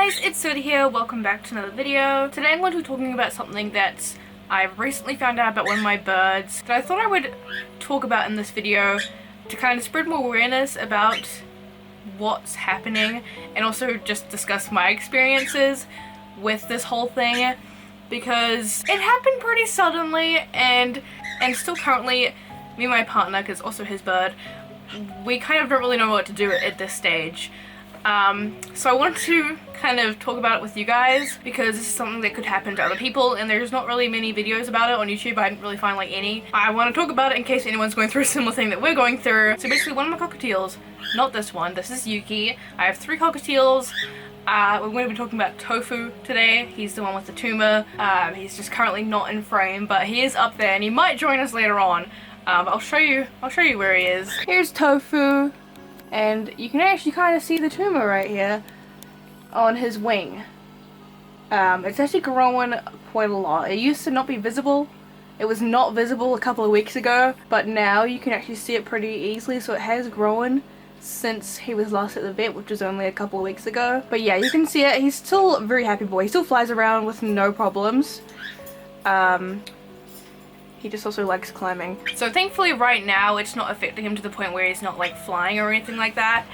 guys, it's Soda here, welcome back to another video. Today I'm going to be talking about something that I've recently found out about one of my birds that I thought I would talk about in this video to kind of spread more awareness about what's happening and also just discuss my experiences with this whole thing, because it happened pretty suddenly and still currently me and my partner, because also his bird, we kind of don't really know what to do at this stage. So I wanted to kind of talk about it with you guys because this is something that could happen to other people and there's not really many videos about it on YouTube. I didn't really find like any. I want to talk about it in case anyone's going through a similar thing that we're going through. So basically one of my cockatiels, not this one, this is Yuki. I have 3 cockatiels. We're going to be talking about Tofu today. He's the one with the tumor. He's just currently not in frame, but he is up there and he might join us later on. But I'll show you where he is. Here's Tofu. And you can actually kind of see the tumor right here on his wing. It's actually growing quite a lot. It used to not be visible. It was not visible a couple of weeks ago, but now you can actually see it pretty easily, so it has grown since he was last at the vet, which was only a couple of weeks ago. But yeah, you can see it. He's still a very happy boy. He still flies around with no problems. He just also likes climbing. So thankfully right now it's not affecting him to the point where he's not like flying or anything like that.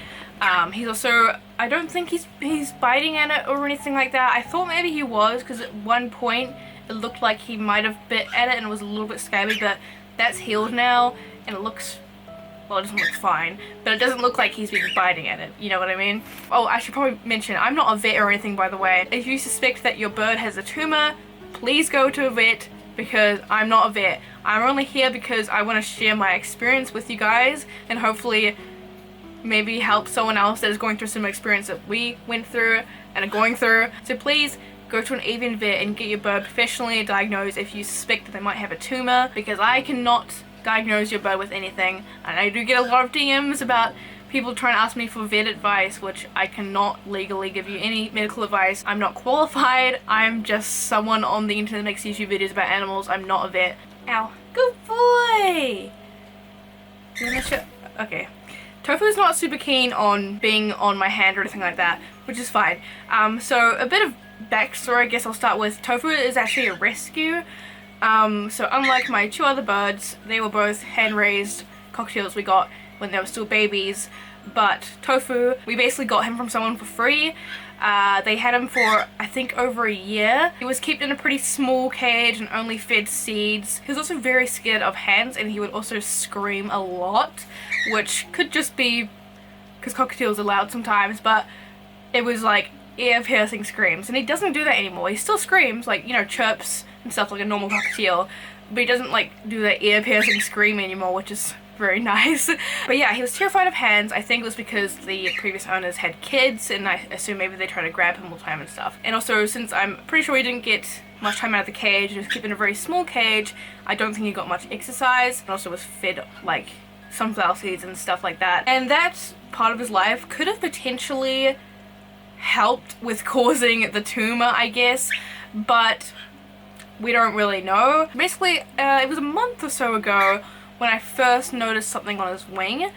He's also, I don't think he's biting at it or anything like that. I thought maybe he was, because at one point it looked like he might have bit at it and it was a little bit scabby, but that's healed now and it looks, well, it doesn't look fine, but it doesn't look like he's been biting at it, you know what I mean? Oh, I should probably mention, I'm not a vet or anything, by the way. If you suspect that your bird has a tumor, please go to a vet, because I'm not a vet. I'm only here because I want to share my experience with you guys and hopefully maybe help someone else that is going through some experience that we went through and are going through. So please go to an avian vet and get your bird professionally diagnosed if you suspect that they might have a tumor, because I cannot diagnose your bird with anything. And I do get a lot of DMs about people trying to ask me for vet advice, which I cannot legally give you any medical advice. I'm not qualified. I'm just someone on the internet that makes YouTube videos about animals. I'm not a vet. Ow. Good boy! Okay. Tofu's not super keen on being on my hand or anything like that, which is fine. So a bit of backstory, I guess I'll start with. Tofu is actually a rescue. So unlike my 2 other birds, they were both hand-raised cockatiels we got when they were still babies, but Tofu, we basically got him from someone for free. They had him for, I think, over a year. He was kept in a pretty small cage and only fed seeds. He was also very scared of hands and he would also scream a lot, which could just be because cockatiels are loud sometimes, but it was like ear-piercing screams, and he doesn't do that anymore. He still screams, like, you know, chirps and stuff like a normal cockatiel, but he doesn't like do that ear-piercing scream anymore, which is very nice. But yeah, he was terrified of hands. I think it was because the previous owners had kids and I assume maybe they tried to grab him all the time and stuff. And also, since I'm pretty sure he didn't get much time out of the cage, he was kept in a very small cage, I don't think he got much exercise, and also was fed like sunflower seeds and stuff like that. And that part of his life could have potentially helped with causing the tumor, I guess, but we don't really know. Basically, it was a month or so ago when I first noticed something on his wing,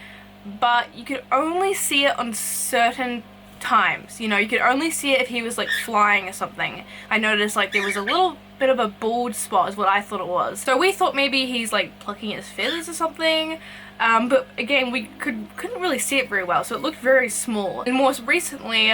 but you could only see it on certain times. You know, you could only see it if he was like flying or something. I noticed like there was a little bit of a bald spot is what I thought it was. So we thought maybe he's like plucking his feathers or something, but again, we couldn't really see it very well, so it looked very small. And more recently,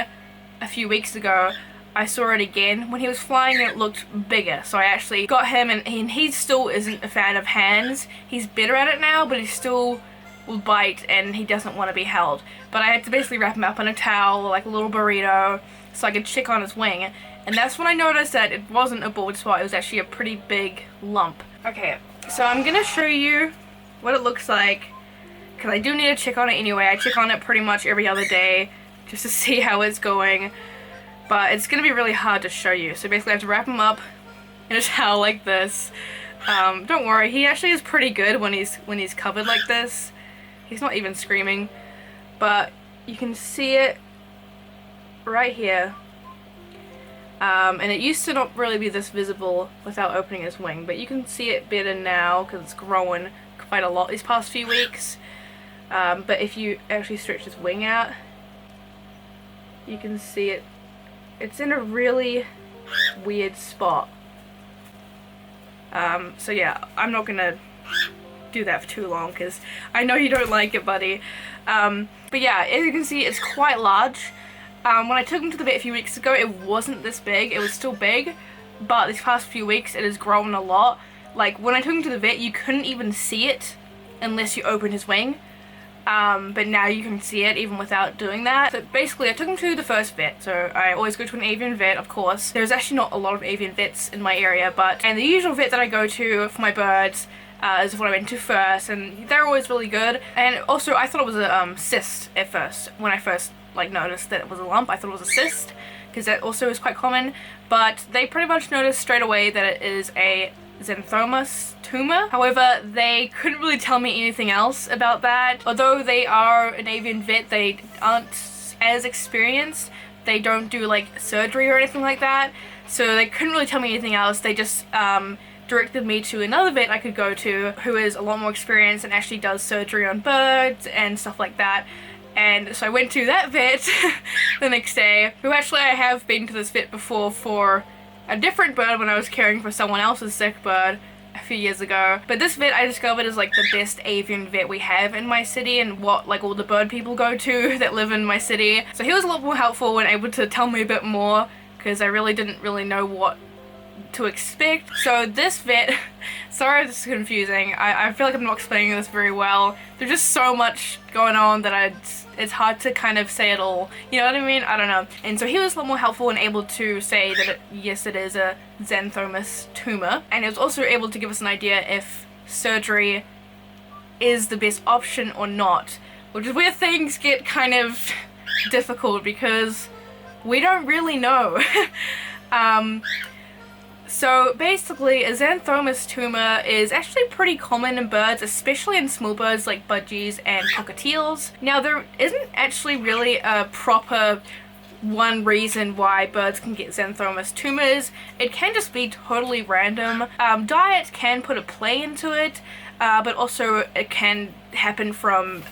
a few weeks ago, I saw it again. When he was flying, it looked bigger, so I actually got him, and he still isn't a fan of hands. He's better at it now, but he still will bite and he doesn't want to be held. But I had to basically wrap him up in a towel, like a little burrito, so I could check on his wing. And that's when I noticed that it wasn't a bald spot, it was actually a pretty big lump. Okay, so I'm gonna show you what it looks like, because I do need to check on it anyway. I check on it pretty much every other day just to see how it's going. But it's going to be really hard to show you. So basically I have to wrap him up in a towel like this. Don't worry, he actually is pretty good when he's covered like this. He's not even screaming. But you can see it right here. And it used to not really be this visible without opening his wing. But you can see it better now because it's growing quite a lot these past few weeks. But if you actually stretch his wing out, you can see it it's in a really weird spot. So yeah, I'm not gonna do that for too long because I know you don't like it, buddy. But yeah, as you can see, it's quite large. When I took him to the vet a few weeks ago, it wasn't this big. It was still big, but these past few weeks it has grown a lot. Like, when I took him to the vet, you couldn't even see it unless you opened his wing. But now you can see it even without doing that. So basically, I took him to the first vet. So I always go to an avian vet, of course. There's actually not a lot of avian vets in my area, and the usual vet that I go to for my birds is what I went to first, and they're always really good. And also, I thought it was a cyst at first. When I first noticed that it was a lump, I thought it was a cyst, because that also is quite common. But they pretty much noticed straight away that it is a xanthomas tumor. However, they couldn't really tell me anything else about that. Although they are an avian vet, they aren't as experienced. They don't do like surgery or anything like that, so they couldn't really tell me anything else. They just directed me to another vet I could go to who is a lot more experienced and actually does surgery on birds and stuff like that. And so I went to that vet the next day, who actually I have been to this vet before for a different bird when I was caring for someone else's sick bird a few years ago. But this vet I discovered is like the best avian vet we have in my city, and what like all the bird people go to that live in my city. So he was a lot more helpful and able to tell me a bit more, because I really didn't really know what to expect. So this vet, sorry if this is confusing, I feel like I'm not explaining this very well. There's just so much going on that it's hard to kind of say it all, you know what I mean? I don't know. And so he was a lot more helpful and able to say that yes, it is a xanthomas tumor, and he was also able to give us an idea if surgery is the best option or not, which is where things get kind of difficult because we don't really know. So basically, a xanthomas tumor is actually pretty common in birds, especially in small birds like budgies and cockatiels. Now, there isn't actually really a proper one reason why birds can get xanthomas tumors. It can just be totally random. Diet can put a play into it, but also it can happen from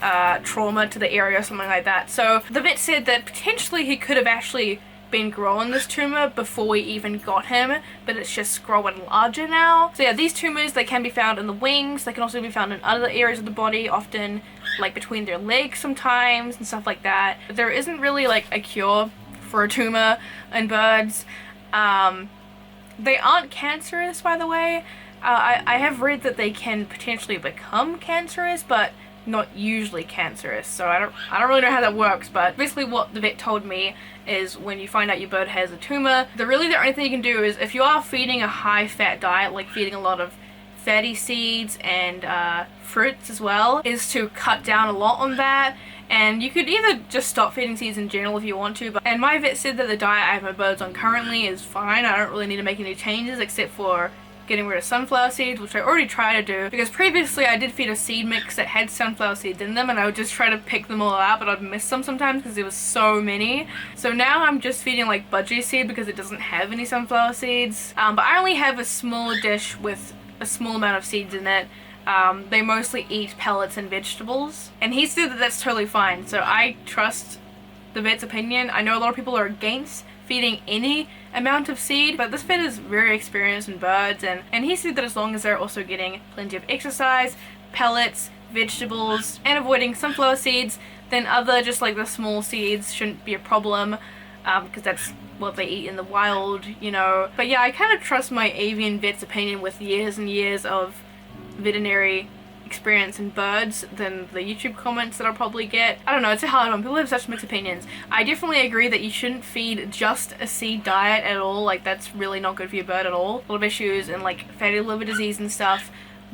trauma to the area or something like that. So the vet said that potentially he could have actually been growing this tumor before we even got him, but it's just growing larger now. So yeah, these tumors, they can be found in the wings. They can also be found in other areas of the body, often like between their legs sometimes and stuff like that. But there isn't really like a cure for a tumor in birds. They aren't cancerous, by the way. I have read that they can potentially become cancerous, but not usually cancerous, so I don't really know how that works. But basically what the vet told me is when you find out your bird has a tumor, the only thing you can do is, if you are feeding a high fat diet, like feeding a lot of fatty seeds and fruits as well, is to cut down a lot on that. And you could either just stop feeding seeds in general if you want to, and my vet said that the diet I have my birds on currently is fine. I don't really need to make any changes except for getting rid of sunflower seeds, which I already tried to do, because previously I did feed a seed mix that had sunflower seeds in them, and I would just try to pick them all out, but I'd miss them sometimes because there was so many. So now I'm just feeding like budgie seed because it doesn't have any sunflower seeds. But I only have a small dish with a small amount of seeds in it. They mostly eat pellets and vegetables, and he said that that's totally fine, so I trust the vet's opinion. I know a lot of people are against feeding any amount of seed, but this vet is very experienced in birds, and he said that as long as they're also getting plenty of exercise, pellets, vegetables, and avoiding sunflower seeds, then other just like the small seeds shouldn't be a problem, because that's what they eat in the wild, you know. But yeah, I kind of trust my avian vet's opinion with years and years of veterinary experience in birds than the YouTube comments that I'll probably get. I don't know, it's a hard one. People have such mixed opinions. I definitely agree that you shouldn't feed just a seed diet at all. Like, that's really not good for your bird at all. A lot of issues and like fatty liver disease and stuff.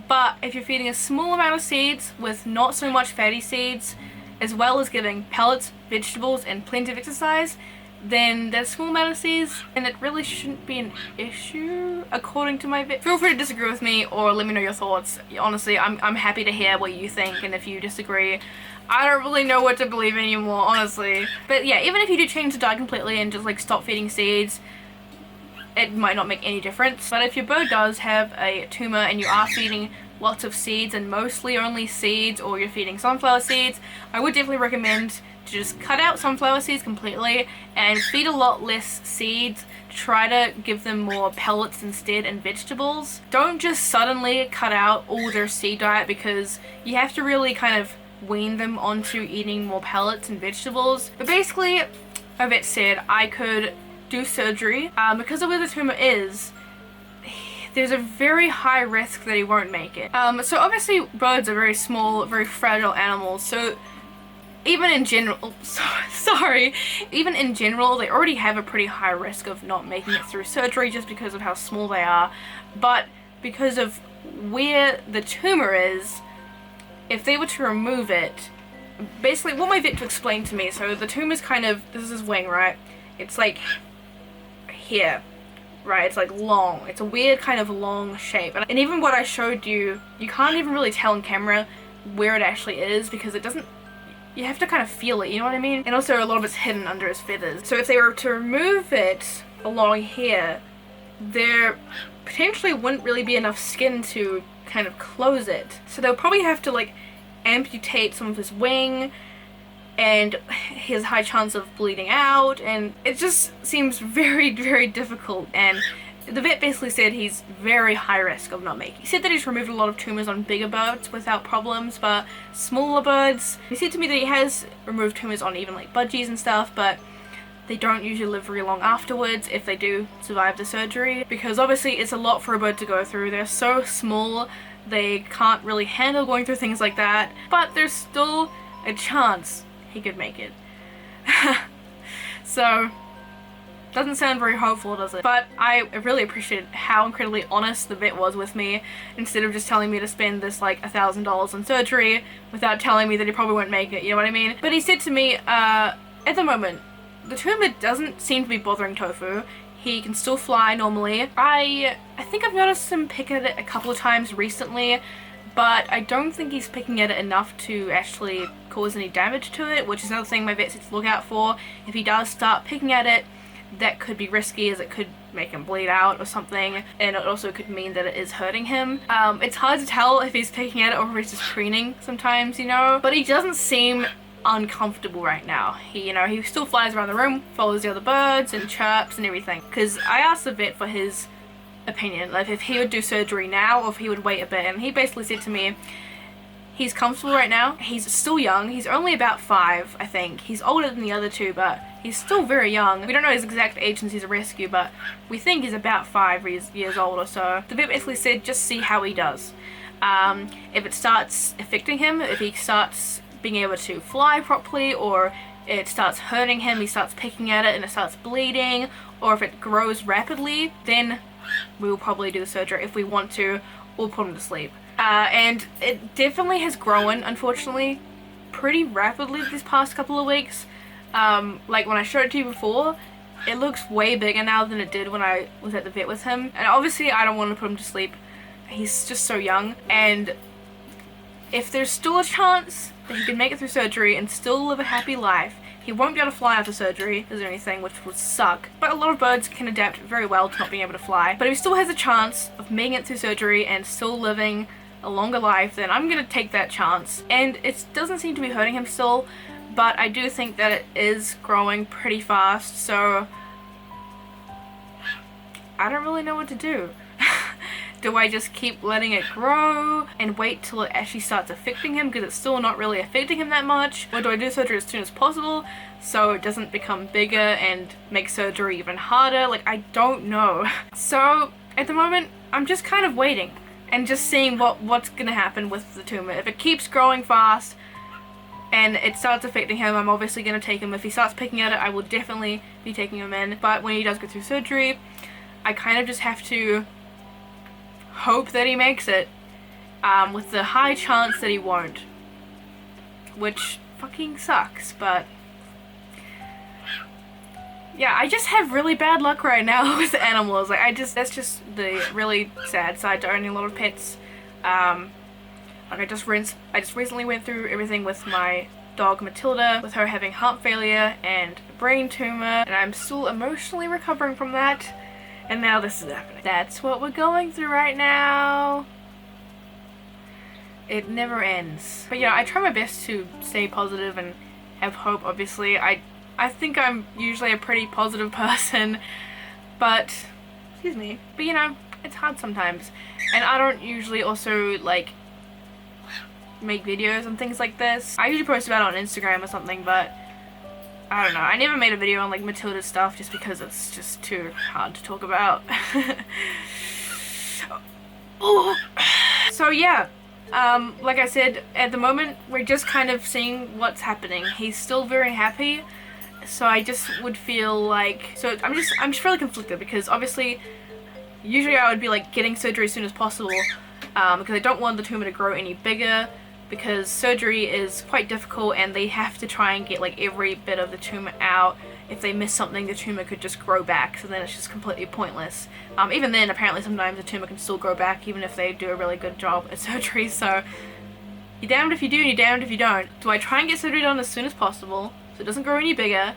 But if you're feeding a small amount of seeds with not so much fatty seeds, as well as giving pellets, vegetables, and plenty of exercise, then that small amount of seeds, and it really shouldn't be an issue, according to my vet. Feel free to disagree with me or let me know your thoughts. Honestly, I'm happy to hear what you think, and if you disagree, I don't really know what to believe anymore, honestly. But yeah, even if you do change the diet completely and just like stop feeding seeds, it might not make any difference. But if your bird does have a tumor and you are feeding lots of seeds and mostly only seeds, or you're feeding sunflower seeds, I would definitely recommend to to just cut out sunflower seeds completely and feed a lot less seeds. Try to give them more pellets instead and vegetables. Don't just suddenly cut out all their seed diet, because you have to really kind of wean them onto eating more pellets and vegetables. But basically, a vet said I could do surgery. Because of where the tumor is, there's a very high risk that he won't make it. So obviously birds are very small, very fragile animals, so even in general, even in general, they already have a pretty high risk of not making it through surgery just because of how small they are. But because of where the tumor is, if they were to remove it, basically what my vet explained to me, so the tumor's kind of, this is his wing, right? It's like here, right? It's like long. It's a weird kind of long shape. And even what I showed you, you can't even really tell on camera where it actually is, because it doesn't, you have to kind of feel it, you know what I mean? And also a lot of it's hidden under his feathers. So if they were to remove it along here, there potentially wouldn't really be enough skin to kind of close it. So they'll probably have to like amputate some of his wing, and he has a high chance of bleeding out, and it just seems very, very difficult. And the vet basically said he's very high risk of not making. He said that he's removed a lot of tumors on bigger birds without problems, but smaller birds, he said to me that he has removed tumors on even like budgies and stuff, but they don't usually live very long afterwards if they do survive the surgery, because obviously it's a lot for a bird to go through. They're so small, they can't really handle going through things like that, but there's still a chance he could make it. So doesn't sound very hopeful, does it? But I really appreciated how incredibly honest the vet was with me, instead of just telling me to spend this like $1,000 on surgery without telling me that he probably won't make it, you know what I mean? But he said to me, at the moment, the tumor doesn't seem to be bothering Tofu. He can still fly normally. I think I've noticed him picking at it a couple of times recently, but I don't think he's picking at it enough to actually cause any damage to it, which is another thing my vet said to look out for. If he does start picking at it, that could be risky, as it could make him bleed out or something, and it also could mean that it is hurting him. It's hard to tell if he's picking at it or if he's just preening sometimes, you know, but he doesn't seem uncomfortable right now. He, you know, he still flies around the room, follows the other birds and chirps and everything, because I asked the vet for his opinion, like if he would do surgery now or if he would wait a bit, and he basically said to me he's comfortable right now. He's still young. He's only about 5, I think. He's older than the other two, but he's still very young. We don't know his exact age since he's a rescue, but we think he's about 5 years old or so. The vet basically said just see how he does. If it starts affecting him, if he starts being able to fly properly, or it starts hurting him, he starts picking at it and it starts bleeding, or if it grows rapidly, then we'll probably do the surgery if we want to, or put him to sleep. And it definitely has grown, unfortunately, pretty rapidly these past couple of weeks. Like when I showed it to you before, it looks way bigger now than it did when I was at the vet with him. And obviously I don't want to put him to sleep. He's just so young, and if there's still a chance that he can make it through surgery and still live a happy life, he won't be able to fly after surgery, is there anything, which would suck. But a lot of birds can adapt very well to not being able to fly. But if he still has a chance of making it through surgery and still living a longer life, then I'm gonna take that chance. And it doesn't seem to be hurting him still, but I do think that it is growing pretty fast, so I don't really know what to do. Do I just keep letting it grow and wait till it actually starts affecting him, because it's still not really affecting him that much? Or do I do surgery as soon as possible so it doesn't become bigger and make surgery even harder? Like, I don't know. So at the moment, I'm just kind of waiting and just seeing what's gonna happen with the tumor. If it keeps growing fast and it starts affecting him, I'm obviously gonna take him. If he starts picking at it, I will definitely be taking him in. But when he does go through surgery, I kind of just have to hope that he makes it, with the high chance that he won't, which fucking sucks. But yeah, I just have really bad luck right now with animals. Like, that's just the really sad side to owning a lot of pets. Like I just recently went through everything with my dog Matilda, with her having heart failure and a brain tumor, and I'm still emotionally recovering from that. And now this is happening. That's what we're going through right now. It never ends. But yeah, I try my best to stay positive and have hope, obviously. I think I'm usually a pretty positive person, but, excuse me, but you know, it's hard sometimes. And I don't usually also, like, make videos and things like this. I usually post about it on Instagram or something, but I don't know. I never made a video on, like, Matilda's stuff just because it's just too hard to talk about. Oh. So yeah, like I said, at the moment we're just kind of seeing what's happening. He's still very happy, so I just would feel like, so I'm just really conflicted because obviously usually I would be like getting surgery as soon as possible, because I don't want the tumor to grow any bigger, because surgery is quite difficult and they have to try and get like every bit of the tumor out. If they miss something, the tumor could just grow back, so then it's just completely pointless. Even then, apparently sometimes the tumor can still grow back even if they do a really good job at surgery, so you're damned if you do and you're damned if you don't. So I try and get surgery done as soon as possible so it doesn't grow any bigger,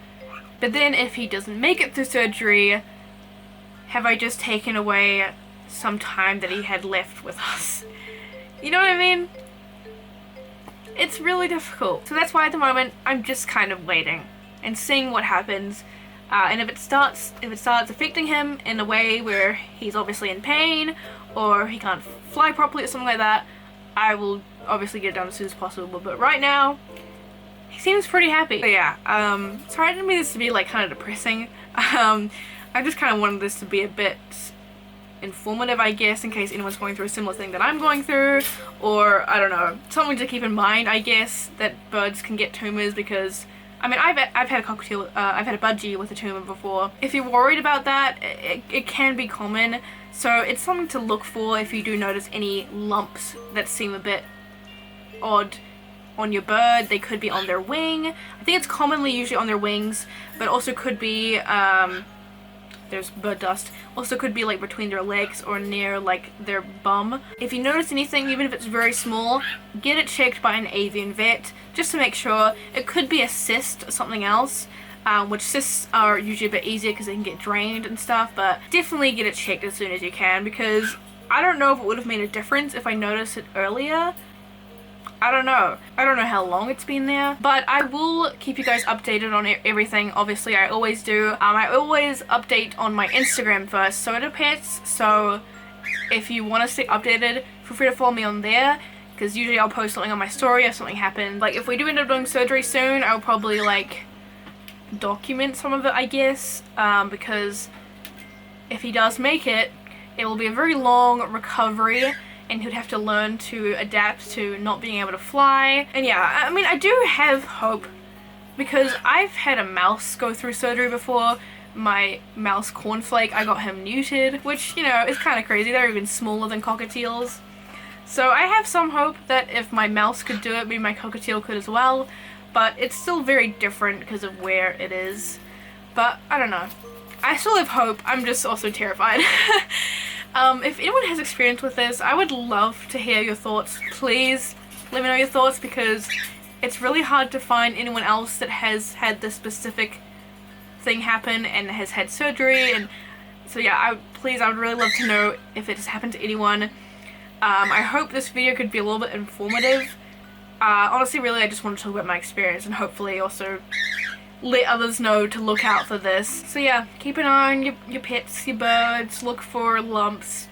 but then if he doesn't make it through surgery, have I just taken away some time that he had left with us? You know what I mean? It's really difficult. So that's why at the moment I'm just kind of waiting and seeing what happens, and if it starts affecting him in a way where he's obviously in pain or he can't fly properly or something like that, I will obviously get it done as soon as possible. But right now he seems pretty happy. So yeah, sorry I didn't mean this to be like kind of depressing. I just kind of wanted this to be a bit informative, I guess, in case anyone's going through a similar thing that I'm going through, or I don't know, something to keep in mind, I guess, that birds can get tumors, because I mean, I've had a cockatiel, I've had a budgie with a tumor before. If you're worried about that, it can be common, so it's something to look for if you do notice any lumps that seem a bit odd on your bird. They could be on their wing. I think it's commonly usually on their wings, but also could be, there's bird dust, also could be like between their legs or near like their bum. If you notice anything, even if it's very small, get it checked by an avian vet just to make sure. It could be a cyst or something else, which cysts are usually a bit easier because they can get drained and stuff, but definitely get it checked as soon as you can, because I don't know if it would have made a difference if I noticed it earlier. I don't know how long it's been there, but I will keep you guys updated on everything. Obviously, I always do. I always update on my Instagram first, Soda Pets, so if you want to stay updated, feel free to follow me on there, because usually I'll post something on my story if something happens. Like, if we do end up doing surgery soon, I'll probably, like, document some of it, I guess, because if he does make it, it will be a very long recovery, and he would have to learn to adapt to not being able to fly. And yeah, I mean, I do have hope, because I've had a mouse go through surgery before. My mouse Cornflake, I got him neutered, which, you know, is kind of crazy. They're even smaller than cockatiels. So I have some hope that if my mouse could do it, maybe my cockatiel could as well. But it's still very different because of where it is. But I don't know. I still have hope. I'm just also terrified. If anyone has experience with this, I would love to hear your thoughts. Please let me know your thoughts, because it's really hard to find anyone else that has had this specific thing happen and has had surgery. And so yeah, I would really love to know if it has happened to anyone. I hope this video could be a little bit informative. Honestly, really, I just want to talk about my experience and hopefully also let others know to look out for this. So yeah, keep an eye on your pets, your birds, look for lumps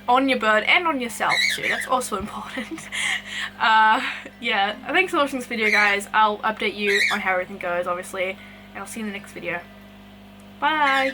on your bird and on yourself too, that's also important. Yeah, thanks for watching this video, guys. I'll update you on how everything goes, obviously, and I'll see you in the next video. Bye!